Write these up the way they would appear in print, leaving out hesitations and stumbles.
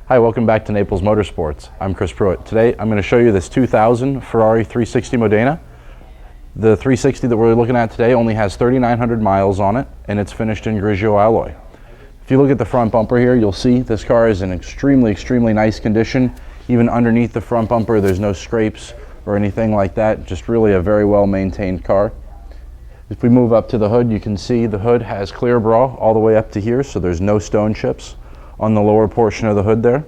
Hi, welcome back to Naples Motorsports. I'm Chris Pruitt. Today I'm going to show you this 2000 Ferrari 360 Modena. The 360 that we're looking at today only has 3,900 miles on it, and it's finished in Grigio alloy. If you look at the front bumper here, you'll see this car is in extremely nice condition. Even underneath the front bumper, there's no scrapes or anything like that. Just really a very well maintained car. If we move up to the hood, you can see the hood has clear bra all the way up to here, so there's no stone chips on the lower portion of the hood there.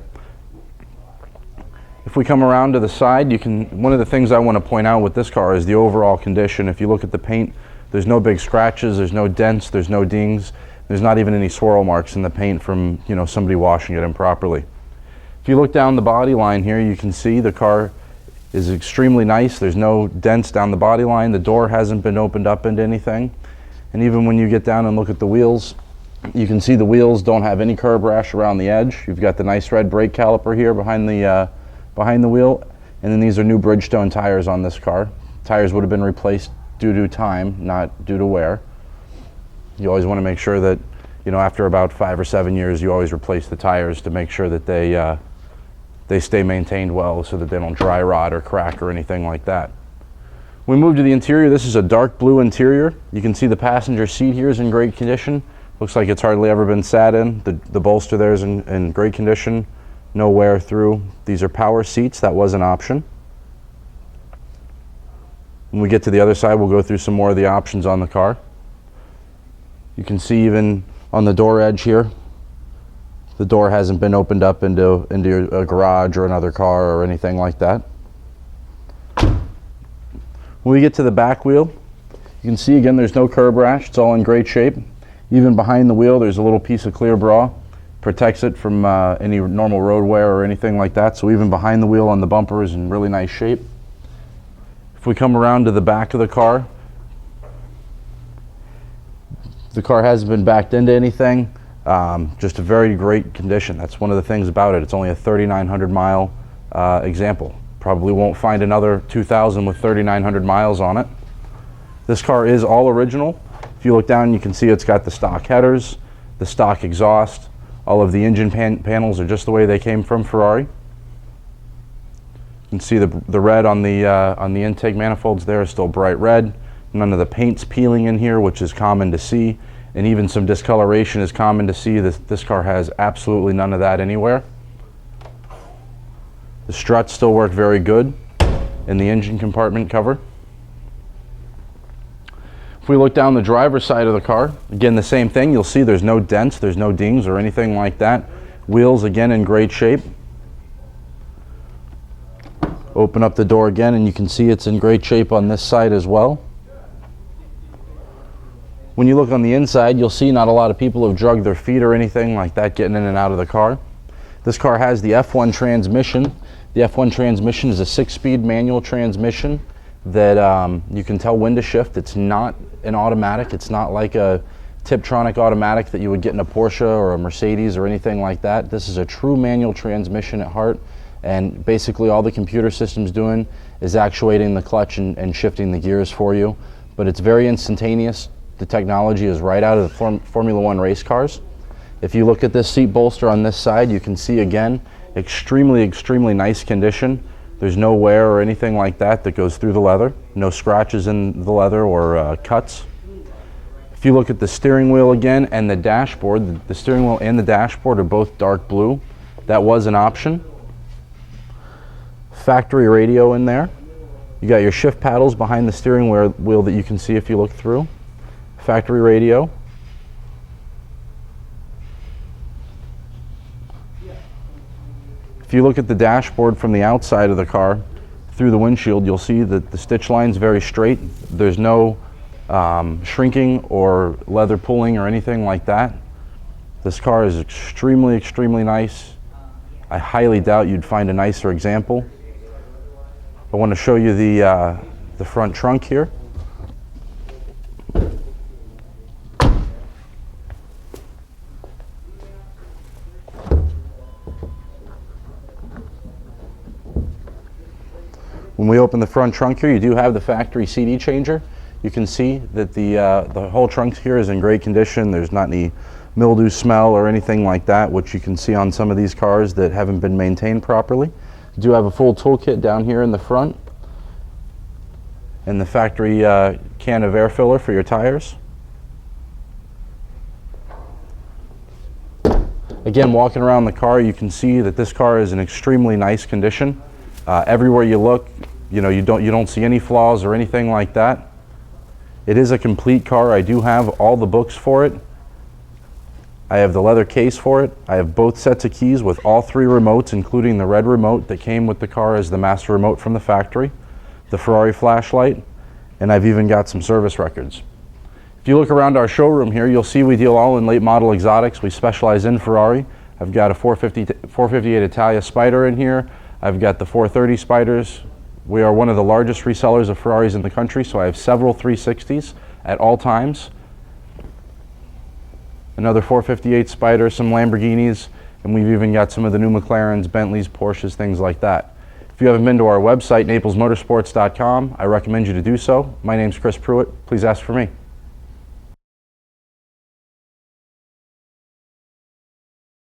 If we come around to the side, one of the things I want to point out with this car is the overall condition. If you look at the paint, there's no big scratches, there's no dents, there's no dings, there's not even any swirl marks in the paint from somebody washing it improperly. If you look down the body line here, you can see the car is extremely nice. There's no dents down the body line. The door hasn't been opened up into anything. And even when you get down and look at the wheels, you can see the wheels don't have any curb rash around the edge. You've got the nice red brake caliper here behind the wheel, and then these are new Bridgestone tires on this car. Tires would have been replaced due to time, not due to wear. You always want to make sure that after about 5 or 7 years, you always replace the tires to make sure that they stay maintained well, so that they don't dry rot or crack or anything like that. We move to the interior. This is a dark blue interior. You can see the passenger seat here is in great condition. Looks like it's hardly ever been sat in. The bolster there is in great condition, no wear through. These are power seats. That was an option. When we get to the other side, we'll go through some more of the options on the car. You can see even on the door edge here, the door hasn't been opened up into a garage or another car or anything like that. When we get to the back wheel, you can see again there's no curb rash. It's all in great shape. Even behind the wheel, there's a little piece of clear bra. Protects it from any normal road wear or anything like that. So even behind the wheel on the bumper is in really nice shape. If we come around to the back of the car hasn't been backed into anything. Just a very great condition. That's one of the things about it. It's only a 3,900 mile example. Probably won't find another 2000 with 3,900 miles on it. This car is all original. If you look down, you can see it's got the stock headers, the stock exhaust. All of the engine panels are just the way they came from Ferrari. You can see the red on the intake manifolds there is still bright red. None of the paint's peeling in here, which is common to see, and even some discoloration is common to see. This car has absolutely none of that anywhere. The struts still work very good in the engine compartment cover. If we look down the driver's side of the car, again the same thing. You'll see there's no dents, there's no dings or anything like that. Wheels again in great shape. Open up the door again and you can see it's in great shape on this side as well. When you look on the inside, you'll see not a lot of people have drugged their feet or anything like that getting in and out of the car. This car has the F1 transmission. The F1 transmission is a 6-speed manual transmission that you can tell when to shift. It's not an automatic. It's not like a Tiptronic automatic that you would get in a Porsche or a Mercedes or anything like that. This is a true manual transmission at heart, and basically all the computer system's doing is actuating the clutch and shifting the gears for you. But it's very instantaneous. The technology is right out of the Formula One race cars. If you look at this seat bolster on this side, you can see again extremely nice condition. There's no wear or anything like that goes through the leather. No scratches in the leather or cuts. If you look at the steering wheel again and the dashboard, the steering wheel and the dashboard are both dark blue. That was an option. Factory radio in there. You got your shift paddles behind the steering wheel that you can see if you look through. Factory radio. If you look at the dashboard from the outside of the car through the windshield, you'll see that the stitch line's very straight. There's no shrinking or leather pulling or anything like that. This car is extremely nice. I highly doubt you'd find a nicer example. I want to show you the front trunk here. When we open the front trunk here, you do have the factory CD changer. You can see that the whole trunk here is in great condition. There's not any mildew smell or anything like that, which you can see on some of these cars that haven't been maintained properly. You do have a full toolkit down here in the front, and the factory can of air filler for your tires. Again, walking around the car, you can see that this car is in extremely nice condition. Everywhere you look, you don't see any flaws or anything like that. It is a complete car. I do have all the books for it. I have the leather case for it. I have both sets of keys with all 3 remotes, including the red remote that came with the car as the master remote from the factory, the Ferrari flashlight, and I've even got some service records. If you look around our showroom here, you'll see we deal all in late model exotics. We specialize in Ferrari. I've got a 458 Italia Spider in here. I've got the 430 Spiders. We are one of the largest resellers of Ferraris in the country, so I have several 360s at all times. Another 458 Spider, some Lamborghinis, and we've even got some of the new McLarens, Bentleys, Porsches, things like that. If you haven't been to our website, naplesmotorsports.com, I recommend you to do so. My name's Chris Pruitt. Please ask for me.